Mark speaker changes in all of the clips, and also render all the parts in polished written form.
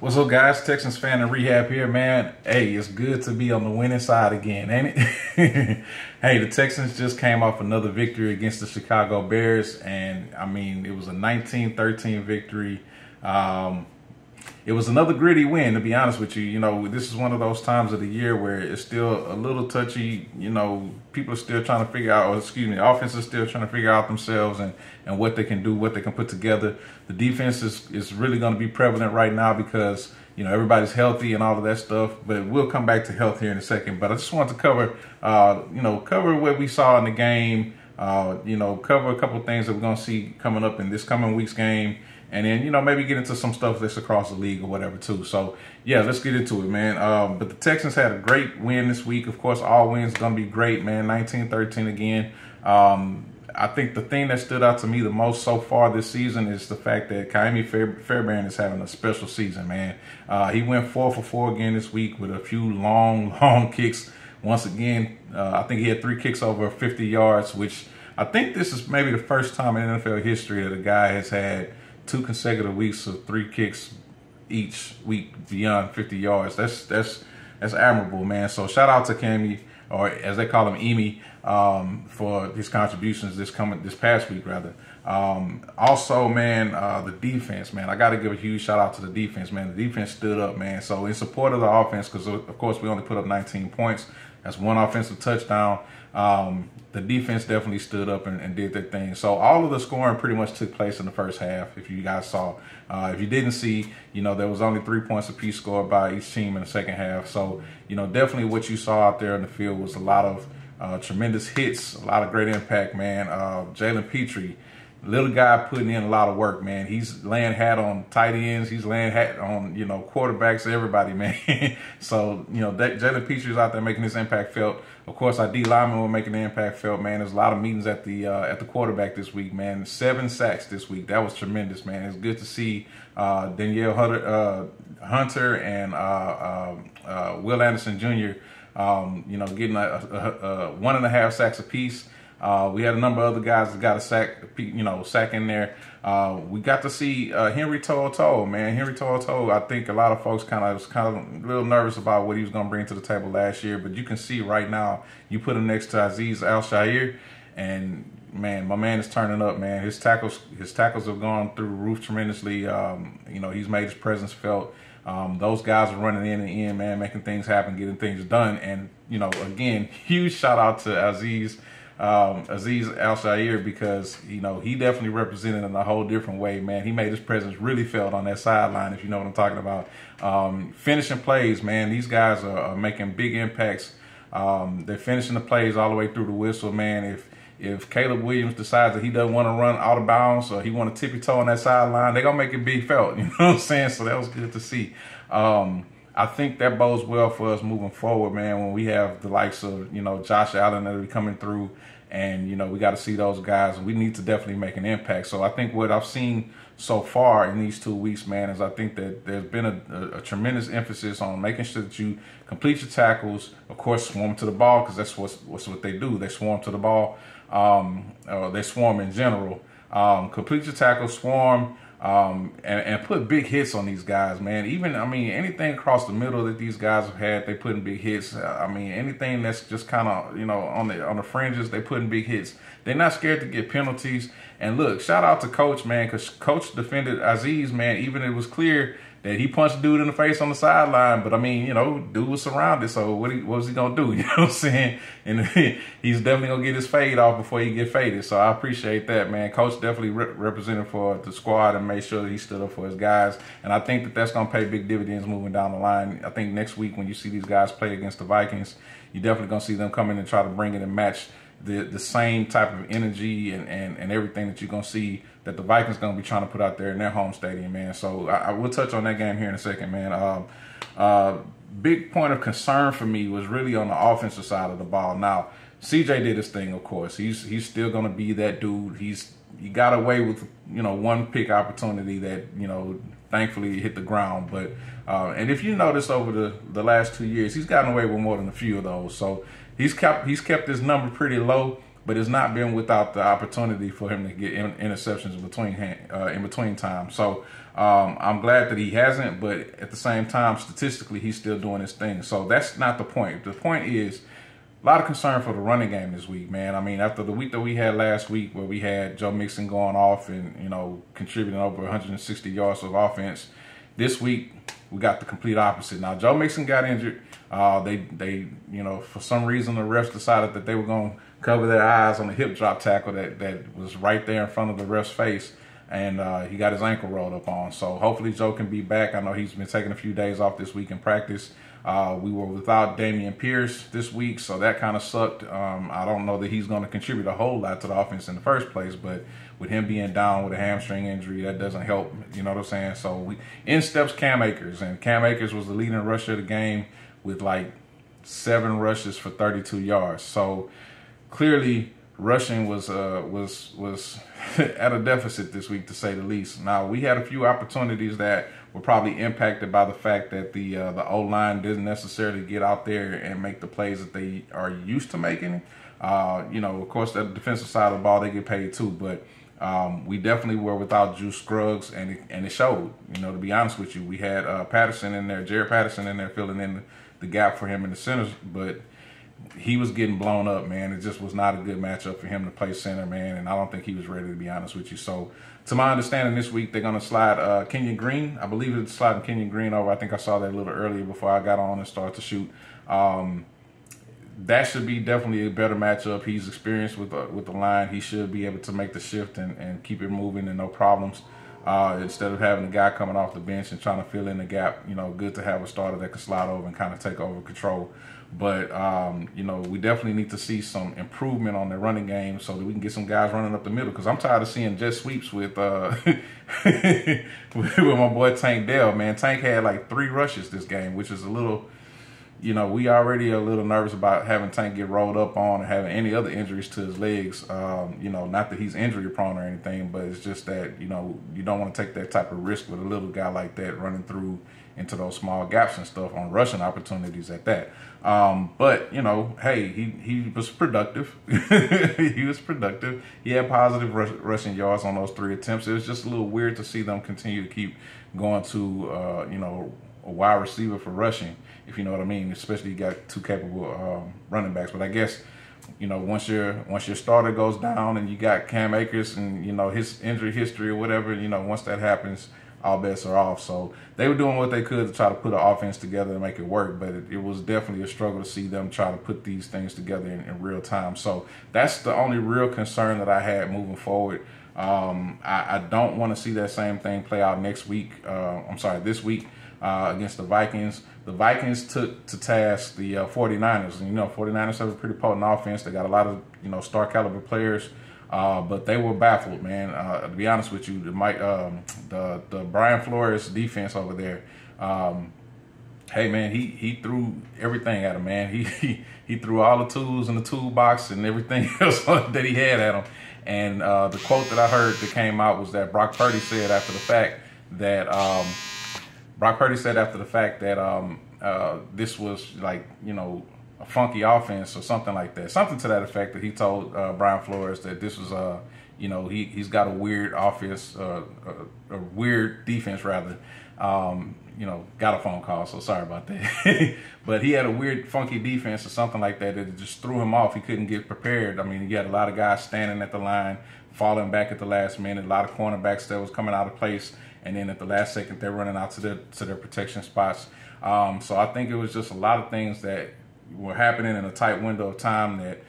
Speaker 1: What's up, guys? Texans fan and rehab here, man. Hey, it's good to be on the winning side again, ain't it? Hey, the Texans just came off another victory against the Chicago Bears, and I mean, it was a 19-13 victory. It was another gritty win, to be honest with you. You know, this is one of those times of the year where it's still a little touchy. You know, people are still trying to figure out, or excuse me, the offense is still trying to figure out themselves and what they can do, what they can put together. The defense is really going to be prevalent right now because, you know, everybody's healthy and all of that stuff. But we'll come back to health here in a second. But I just wanted to cover, cover what we saw in the game. Cover a couple of things that we're going to see coming up in this coming week's game. And then, you know, maybe get into some stuff that's across the league or whatever, too. So, yeah, let's get into it, man. But the Texans had a great win this week. Of course, all wins going to be great, man. 19-13 again. I think the thing that stood out to me the most so far this season is the fact that Ka'imi Fairbairn is having a special season, man. He went 4 for 4 again this week with a few long kicks. Once again, I think he had 3 kicks over 50 yards, which I think this is maybe the first time in NFL history that a guy has had 2 consecutive weeks of 3 kicks each week beyond 50 yards. That's admirable, man. So shout out to Cammy, or as they call him, Emi, for his contributions this past week, rather. Also, man, the defense, man. I got to give a huge shout out to the defense, man. The defense stood up, man. So in support of the offense, because of course we only put up 19 points. That's 1 offensive touchdown. The defense definitely stood up and did their thing. So all of the scoring pretty much took place in the first half, if you guys saw. If you didn't see, you know, there was only 3 points apiece scored by each team in the second half. So, you know, definitely what you saw out there in the field was a lot of tremendous hits, a lot of great impact, man. Jalen Petrie, little guy putting in a lot of work, man. He's laying hat on tight ends. He's laying hat on, you know, quarterbacks, everybody, man. So, you know, Jalen Petrie's out there making his impact felt. Of course, our D linemen were making the impact felt, man. There's a lot of meetings at the quarterback this week, man. 7 sacks this week. That was tremendous, man. It's good to see Danielle Hunter and Will Anderson Jr., getting a 1.5 sacks apiece. We had a number of other guys that got a sack in there. We got to see Henry To'oTo'o, man. Henry To'oTo'o, I think a lot of folks was kind of a little nervous about what he was going to bring to the table last year. But you can see right now, you put him next to Azeez Al-Shaair, and man, my man is turning up, man. His tackles have gone through the roof tremendously. He's made his presence felt. Those guys are running in and in, man, making things happen, getting things done. And, you know, again, huge shout out to Azeez Al-Shaair, because, you know, he definitely represented in a whole different way, man. He made his presence really felt on that sideline, if you know what I'm talking about. Finishing plays, man. These guys are making big impacts. They're finishing the plays all the way through the whistle, man. If Caleb Williams decides that he doesn't want to run out of bounds or he want to tippy toe on that sideline, they're going to make it big felt, you know what I'm saying? So that was good to see. I think that bodes well for us moving forward, man, when we have the likes of, you know, Josh Allen that will be coming through, and, you know, we got to see those guys. We need to definitely make an impact. So I think what I've seen so far in these 2 weeks, man, is I think that there's been a tremendous emphasis on making sure that you complete your tackles, of course, swarm to the ball, because that's what they do. They swarm to the ball, or they swarm in general. Complete your tackles, swarm, and put big hits on these guys, man. Even, I mean, anything across the middle that these guys have had, they putting big hits. I mean, anything that's just kind of, you know, on the fringes, they putting big hits. They're not scared to get penalties. And look, shout out to Coach, man, because Coach defended Azeez, man. Even it was clear that he punched dude in the face on the sideline, but I mean, you know, dude was surrounded, so what was he gonna do? You know what I'm saying? And he's definitely gonna get his fade off before he get faded. So I appreciate that, man. Coach definitely represented for the squad and made sure that he stood up for his guys. And I think that that's gonna pay big dividends moving down the line. I think next week when you see these guys play against the Vikings, you're definitely gonna see them come in and try to bring it and match the same type of energy and everything that you're going to see that the Vikings going to be trying to put out there in their home stadium, man. So I will touch on that game here in a second, man. Big point of concern for me was really on the offensive side of the ball. Now, CJ did his thing, of course. He's still going to be that dude. He got away with, you know, 1 pick opportunity that, you know, thankfully hit the ground. But and if you notice over the last 2 years, he's gotten away with more than a few of those. So he's kept his number pretty low. but it's not been without the opportunity for him to get interceptions in between time. So I'm glad that he hasn't, but at the same time, statistically, he's still doing his thing. So that's not the point. The point is a lot of concern for the running game this week, man. I mean, after the week that we had last week where we had Joe Mixon going off and, contributing over 160 yards of offense, this week we got the complete opposite. Now, Joe Mixon got injured. They for some reason the refs decided that they were going to cover their eyes on the hip drop tackle that was right there in front of the ref's face, and he got his ankle rolled up on. So hopefully Joe can be back. I know he's been taking a few days off this week in practice. We were without Dameon Pierce this week, so that kind of sucked. I don't know that he's going to contribute a whole lot to the offense in the first place, but with him being down with a hamstring injury, that doesn't help. You know what I'm saying? So in steps Cam Akers, and Cam Akers was the leading rusher of the game with like 7 rushes for 32 yards. So clearly rushing was at a deficit this week, to say the least. Now, we had a few opportunities that were probably impacted by the fact that the O-line didn't necessarily get out there and make the plays that they are used to making. Of course, the defensive side of the ball, they get paid too, but we definitely were without Juice Scruggs, and it showed. To be honest with you, we had Patterson in there, Jared Patterson in there, filling in the gap for him in the centers, but he was getting blown up, man. It just was not a good matchup for him to play center, man, and I don't think he was ready, to be honest with you. So, to my understanding, this week they're going to slide Kenyon Green. I believe it's sliding Kenyon Green over. I think I saw that a little earlier before I got on and started to shoot. That should be definitely a better matchup. He's experienced with the line. He should be able to make the shift and keep it moving and no problems. Instead of having a guy coming off the bench and trying to fill in the gap, good to have a starter that can slide over and kind of take over control. But, we definitely need to see some improvement on the running game so that we can get some guys running up the middle. Because I'm tired of seeing jet sweeps with with my boy Tank Dell, man. Tank had like 3 rushes this game, which is a little, we already a little nervous about having Tank get rolled up on and having any other injuries to his legs. Not that he's injury prone or anything, but it's just that, you don't want to take that type of risk with a little guy like that running through into those small gaps and stuff on rushing opportunities at that. But, hey, he was productive. He was productive. He had positive rushing yards on those 3 attempts. It was just a little weird to see them continue to keep going to, a wide receiver for rushing, if you know what I mean, especially you got 2 capable running backs. But I guess, once your starter goes down and you got Cam Akers and, his injury history or whatever, once that happens, all bets are off. So they were doing what they could to try to put an offense together and make it work, but it was definitely a struggle to see them try to put these things together in real time. So that's the only real concern that I had moving forward. I don't want to see that same thing play out this week against the Vikings. The Vikings took to task the 49ers, and 49ers have a pretty potent offense. They got a lot of star caliber players. But they were baffled, man. To be honest with you, the Brian Flores defense over there, hey man, he threw everything at him, man. He threw all the tools in the toolbox and everything else that he had at him. And the quote that I heard that came out was that Brock Purdy said after the fact that this was like a funky offense or something like that, something to that effect, that he told Brian Flores that this was he's got a weird offense, a weird defense rather. Got a phone call, so sorry about that. But he had a weird, funky defense or something like that that just threw him off. He couldn't get prepared. I mean, you had a lot of guys standing at the line, falling back at the last minute, a lot of cornerbacks that was coming out of place, and then at the last second they're running out to their protection spots. So I think it was just a lot of things that were happening in a tight window of time that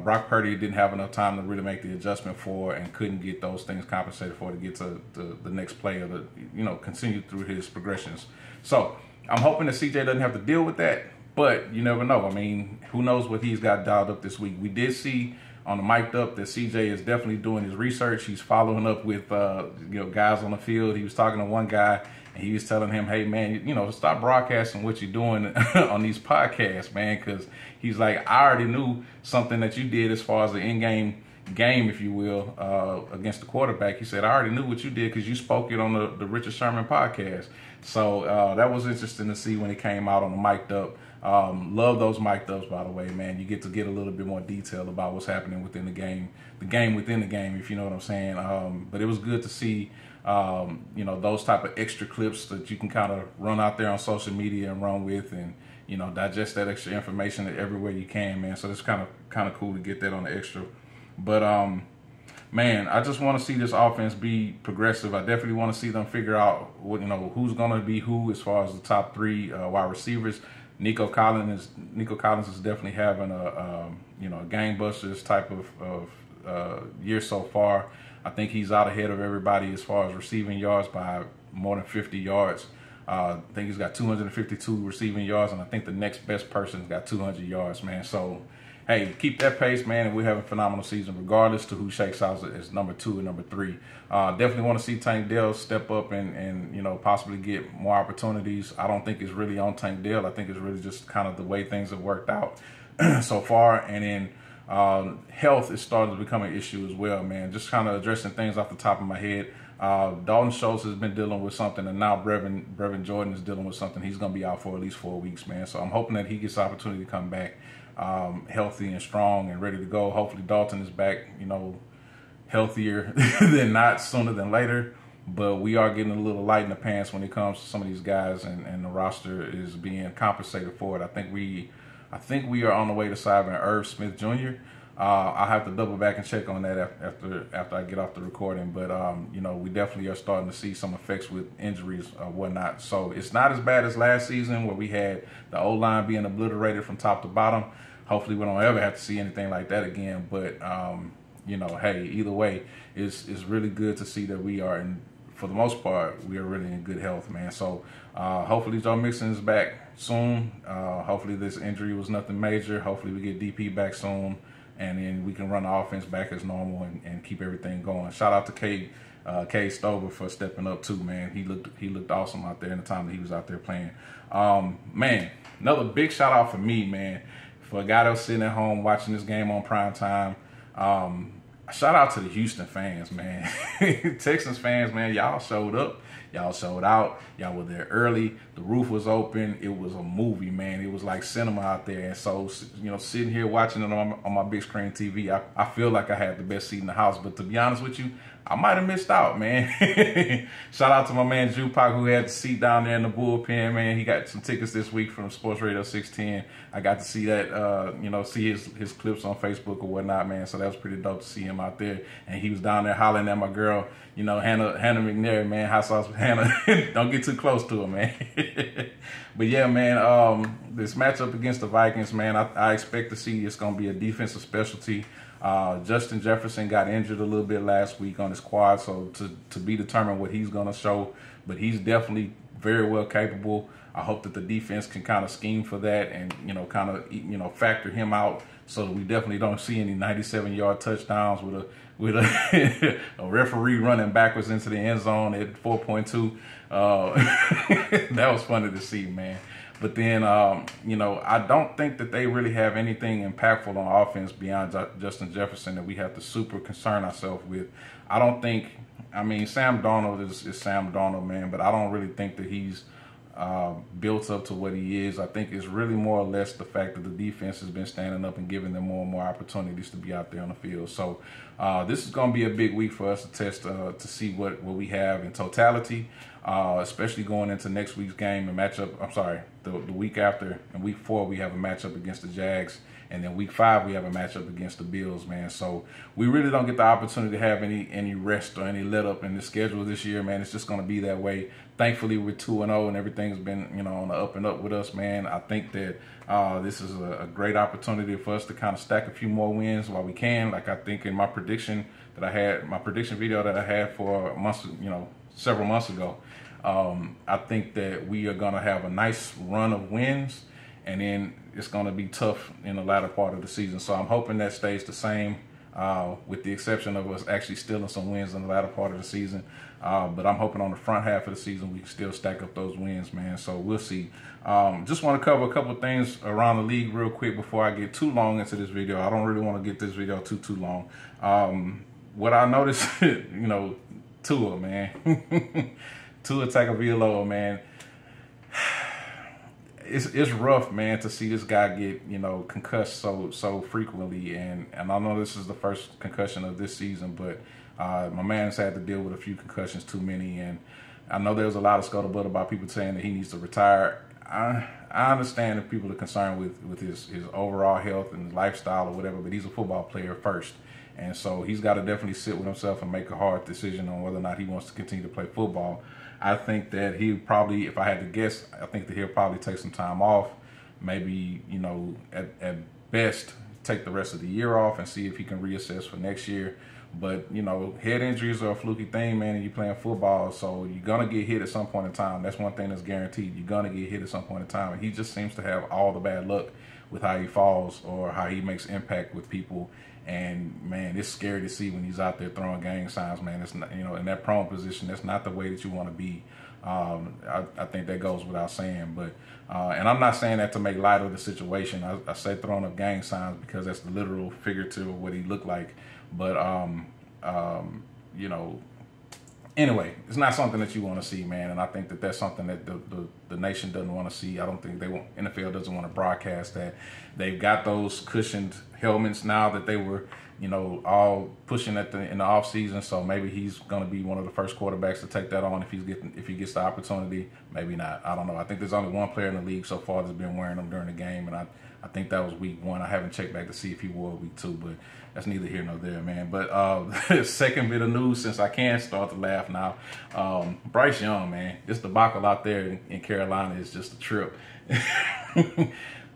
Speaker 1: Brock Purdy didn't have enough time to really make the adjustment for, and couldn't get those things compensated for to get to the next play, or continue through his progressions. So I'm hoping that CJ doesn't have to deal with that, but you never know. I mean, who knows what he's got dialed up this week. We did see on the mic'd up that CJ is definitely doing his research. He's following up with guys on the field. He was talking to one guy, and he was telling him, hey man, stop broadcasting what you're doing on these podcasts, man, because he's like, I already knew something that you did as far as the in-game game, if you will, against the quarterback. He said, I already knew what you did because you spoke it on the Richard Sherman podcast. So that was interesting to see when it came out on the mic'd up. Love those mic'd ups, by the way, man. You get to get a little bit more detail about what's happening within the game within the game, if you know what I'm saying. But it was good to see, those type of extra clips that you can kind of run out there on social media and run with, and digest that extra information everywhere you can, man. So it's kind of cool to get that on the extra. But man, I just want to see this offense be progressive. I definitely want to see them figure out who's going to be who as far as the top three wide receivers. Nico Collins is definitely having a gangbusters type of year so far. I think he's out ahead of everybody as far as receiving yards by more than 50 yards. I think he's got 252 receiving yards, and I think the next best person's got 200 yards, man. So, hey, keep that pace, man, and we're having a phenomenal season regardless to who shakes out as number 2 and number 3. Definitely want to see Tank Dell step up and possibly get more opportunities. I don't think it's really on Tank Dell. I think it's really just kind of the way things have worked out so far. And then health is starting to become an issue as well, man. Just kind of addressing things off the top of my head. Dalton Schultz has been dealing with something, and now Brevin Jordan is dealing with something. He's going to be out for at least 4 weeks, man. So I'm hoping that he gets the opportunity to come back healthy and strong and ready to go. Hopefully Dalton is back, healthier than not, sooner than later. But we are getting a little light in the pants when it comes to some of these guys, and the roster is being compensated for it. I think we are on the way to signing Irv Smith Jr. I'll have to double back and check on that after I get off the recording. But, we definitely are starting to see some effects with injuries or whatnot. So it's not as bad as last season where we had the O-line being obliterated from top to bottom. Hopefully we don't ever have to see anything like that again. But, hey, either way, it's really good to see that we are for the most part, we are really in good health, man. So hopefully Joe Mixon is back soon. Hopefully this injury was nothing major. Hopefully we get DP back soon, and then we can run the offense back as normal and keep everything going. Shout out to Cade Stover for stepping up too, man. He looked awesome out there in the time that he was out there playing. Man, another big shout out for me, man, for a guy that was sitting at home watching this game on prime time. Shout out to the Houston fans, man. Texans fans, man, y'all showed up. Y'all showed out. Y'all were there early. The roof was open. It was a movie, man. It was like cinema out there. And so, sitting here watching it on my big screen TV, I feel like I had the best seat in the house. But to be honest with you, I might have missed out, man. Shout out to my man Jupac, who had the seat down there in the bullpen, man. He got some tickets this week from Sports Radio 610. I got to see that, see his clips on Facebook or whatnot, man. So that was pretty dope to see him out there. And he was down there hollering at my girl, Hannah McNair, man. Hot sauce with Hannah. Don't get too close to her, man. But yeah, man, this matchup against the Vikings, man, I expect to see it's going to be a defensive specialty. Justin Jefferson got injured a little bit last week on his quad, so to be determined what he's going to show, but he's definitely very well capable. I hope that the defense can kind of scheme for that and, kind of, factor him out so that we definitely don't see any 97-yard touchdowns with a referee running backwards into the end zone at 4.2. That was funny to see, man. But then, I don't think that they really have anything impactful on offense beyond Justin Jefferson that we have to super concern ourselves with. Sam Darnold is Sam Darnold, man, but I don't really think that he's built up to what he is. I think it's really more or less the fact that the defense has been standing up and giving them more and more opportunities to be out there on the field. So this is going to be a big week for us to test to see what we have in totality, especially going into next week's game and matchup. I'm sorry, the week after. In week 4, we have a matchup against the Jags. And then week 5, we have a matchup against the Bills, man. So we really don't get the opportunity to have any rest or any let up in the schedule this year, man. It's just going to be that way. Thankfully, we're 2-0 and everything's been, on the up and up with us, man. I think that this is a great opportunity for us to kind of stack a few more wins while we can. Like I think in my prediction video that I had for months, several months ago, I think that we are going to have a nice run of wins. And then it's going to be tough in the latter part of the season. So I'm hoping that stays the same. with the exception of us actually stealing some wins in the latter part of the season. But I'm hoping on the front half of the season we can still stack up those wins, man. So we'll see. Just want to cover a couple of things around the league real quick before I get too long into this video. I don't really want to get this video too long. What I noticed, you know, Tua, man. Tua Tagovailoa, man. It's rough, man, to see this guy get, you know, concussed so frequently, and I know this is the first concussion of this season, but my man's had to deal with a few concussions too many, and I know there's a lot of scuttlebutt about people saying that he needs to retire. I understand if people are concerned with his overall health and his lifestyle or whatever, but he's a football player first, and so he's got to definitely sit with himself and make a hard decision on whether or not he wants to continue to play football. I think that he probably, if I had to guess, I think that he'll probably take some time off. Maybe, you know, at best, take the rest of the year off and see if he can reassess for next year. But, you know, head injuries are a fluky thing, man, and you're playing football, so you're going to get hit at some point in time. That's one thing that's guaranteed. You're going to get hit at some point in time. And he just seems to have all the bad luck with how he falls or how he makes impact with people. And, man, it's scary to see when he's out there throwing gang signs, man. It's not, you know, in that prone position, that's not the way that you want to be. I think that goes without saying. But and I'm not saying that to make light of the situation. I say throwing up gang signs because that's the literal figurative of what he looked like. But, you know, anyway, it's not something that you want to see, man. And I think that that's something that the nation doesn't want to see. I don't think NFL doesn't want to broadcast that. They've got those cushioned helmets now that they were, you know, all pushing in the off season. So maybe he's going to be one of the first quarterbacks to take that on if he gets the opportunity. Maybe not. I don't know. I think there's only one player in the league so far that's been wearing them during the game, and I think that was week 1. I haven't checked back to see if he wore week 2, but that's neither here nor there, man. But second bit of news, since I can start to laugh now, Bryce Young, man, this debacle out there in Carolina is just a trip.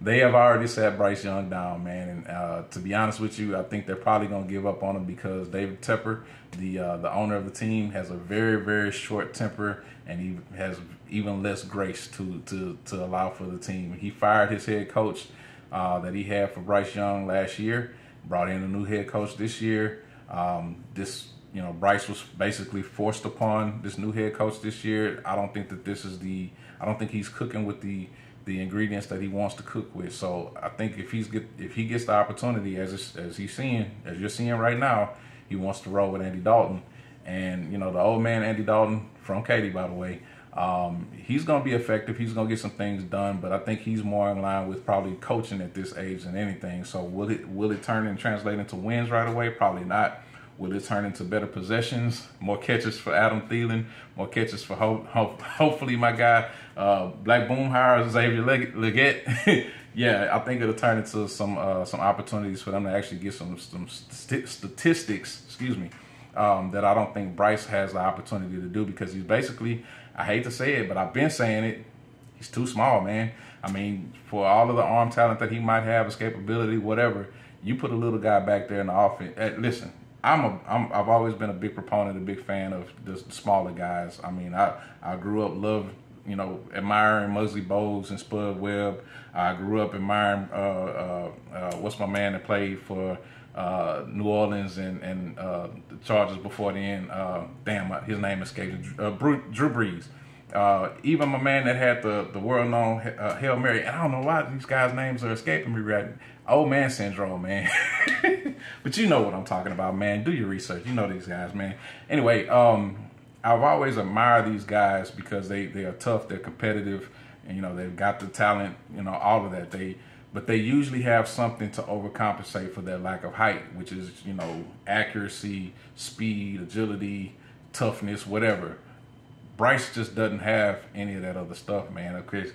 Speaker 1: They have already sat Bryce Young down, man, and to be honest with you, I think they're probably going to give up on him because David Tepper, the owner of the team, has a very, very short temper, and he has even less grace to allow for the team. He fired his head coach that he had for Bryce Young last year, brought in a new head coach this year. You know, Bryce was basically forced upon this new head coach this year. I don't think that I don't think he's cooking with the ingredients that he wants to cook with. So I think if he gets the opportunity, as you're seeing right now, he wants to roll with Andy Dalton. And, you know, the old man Andy Dalton, from Katy, by the way, he's going to be effective. He's going to get some things done, but I think he's more in line with probably coaching at this age than anything. So will it turn and translate into wins right away? Probably not. Will it turn into better possessions, more catches for Adam Thielen, more catches for hopefully my guy Black Boomhauer, Xavier Legette? Yeah, I think it'll turn into some opportunities for them to actually get some statistics, excuse me, that I don't think Bryce has the opportunity to do, because he's basically, I hate to say it, but I've been saying it, he's too small, man. I mean, for all of the arm talent that he might have, escapability, whatever, you put a little guy back there in the offense. Listen, I've always been a big proponent, a big fan of the smaller guys. I mean, I grew up admiring Muggsy Bogues and Spud Webb. I grew up admiring what's my man that played for New Orleans and the Chargers before then. His name escaped. Drew Brees. Even my man that had the world-known Hail Mary. And I don't know why these guys' names are escaping me right now. Old man syndrome, man. But you know what I'm talking about, man. Do your research. You know these guys, man. Anyway, I've always admired these guys because they are tough, they're competitive, and, you know, they've got the talent, you know, all of that. But they usually have something to overcompensate for their lack of height, which is, you know, accuracy, speed, agility, toughness, whatever. Bryce just doesn't have any of that other stuff, man. Okay,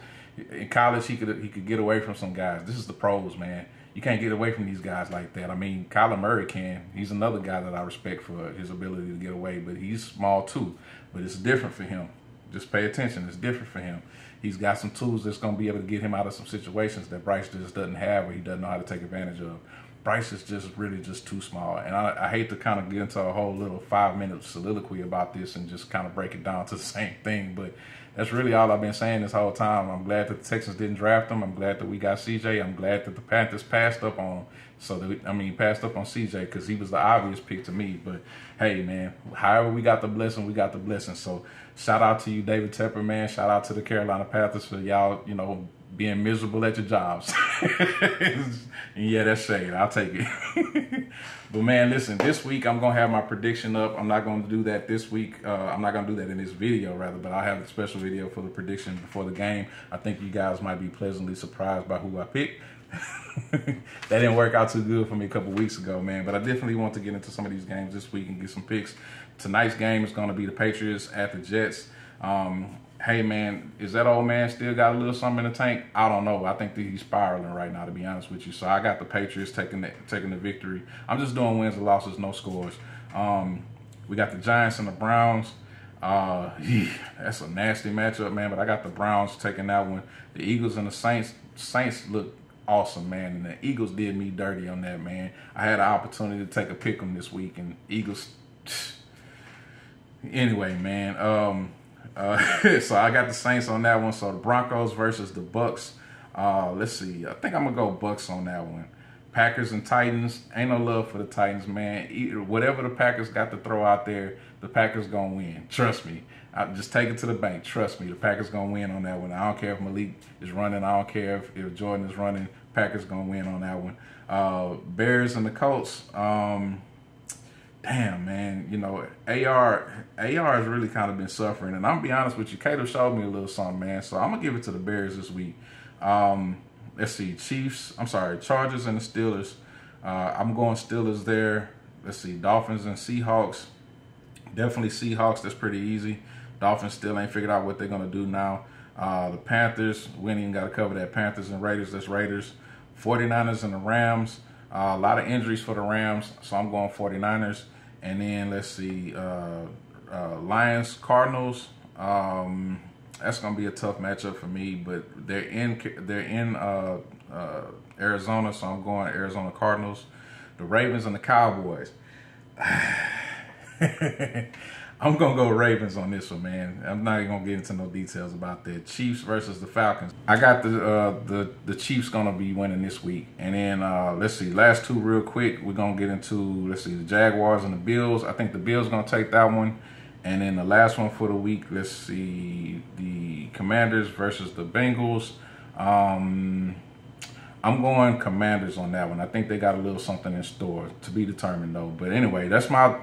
Speaker 1: in college, he could get away from some guys. This is the pros, man. You can't get away from these guys like that. I mean, Kyler Murray can. He's another guy that I respect for his ability to get away, but he's small too. But it's different for him. Just pay attention. It's different for him. He's got some tools that's going to be able to get him out of some situations that Bryce just doesn't have, or he doesn't know how to take advantage of. Bryce is just really just too small. And I hate to kind of get into a whole little 5-minute soliloquy about this and just kind of break it down to the same thing, but that's really all I've been saying this whole time. I'm glad that the Texans didn't draft him. I'm glad that we got CJ. I'm glad that the Panthers passed up on passed up on CJ because he was the obvious pick to me. But hey, man, however we got the blessing, we got the blessing. So shout out to you, David Tepper, man. Shout out to the Carolina Panthers for y'all, being miserable at your jobs. Yeah, that's shade. I'll take it. But man, listen, this week I'm going to have my prediction up. I'm not going to do that this week. I'm not going to do that in this video, rather, but I'll have a special video for the prediction before the game. I think you guys might be pleasantly surprised by who I picked. That didn't work out too good for me a couple weeks ago, man. But I definitely want to get into some of these games this week and get some picks. Tonight's game is going to be the Patriots at the Jets. Hey, man, is that old man still got a little something in the tank? I don't know. I think that he's spiraling right now, to be honest with you. So I got the Patriots taking the victory. I'm just doing wins and losses, no scores. We got the Giants and the Browns. That's a nasty matchup, man, but I got the Browns taking that one. The Eagles and the Saints. Saints look awesome, man, and the Eagles did me dirty on that, man. I had an opportunity to take a pick 'em this week, and Eagles. Anyway, man. So I got the Saints on that one. So the Broncos versus the Bucks. Let's see. I think I'm gonna go Bucks on that one. Packers and Titans. Ain't no love for the Titans, man. Whatever the Packers got to throw out there, the Packers gonna win. Trust me. I just take it to the bank. Trust me. The Packers gonna win on that one. I don't care if Malik is running. I don't care if Jordan is running. Packers gonna win on that one. Bears and the Colts. Damn, man, AR has really kind of been suffering. And I'm going to be honest with you, Cato showed me a little something, man. So I'm going to give it to the Bears this week. Let's see, Chargers and the Steelers. I'm going Steelers there. Let's see, Dolphins and Seahawks. Definitely Seahawks. That's pretty easy. Dolphins still ain't figured out what they're going to do now. The Panthers, we ain't even got to cover that. Panthers and Raiders, that's Raiders. 49ers and the Rams. A lot of injuries for the Rams, so I'm going 49ers. And then let's see, Lions, Cardinals. That's gonna be a tough matchup for me, but they're in Arizona, so I'm going Arizona Cardinals. The Ravens and the Cowboys. I'm going to go Ravens on this one, man. I'm not even going to get into no details about that. Chiefs versus the Falcons. I got the Chiefs going to be winning this week. And then, let's see, last two real quick. We're going to get into, let's see, the Jaguars and the Bills. I think the Bills going to take that one. And then the last one for the week, let's see, the Commanders versus the Bengals. I'm going Commanders on that one. I think they got a little something in store, to be determined though. But anyway, that's my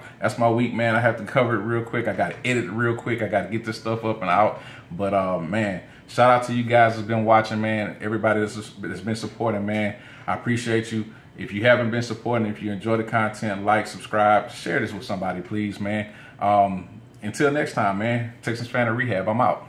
Speaker 1: week, man. I have to cover it real quick. I got to edit it real quick. I got to get this stuff up and out. But man, shout out to you guys that's been watching, man. Everybody that's been supporting, man. I appreciate you. If you haven't been supporting, if you enjoy the content, like, subscribe, share this with somebody, please, man. Until next time, man. Texans Fan of Rehab. I'm out.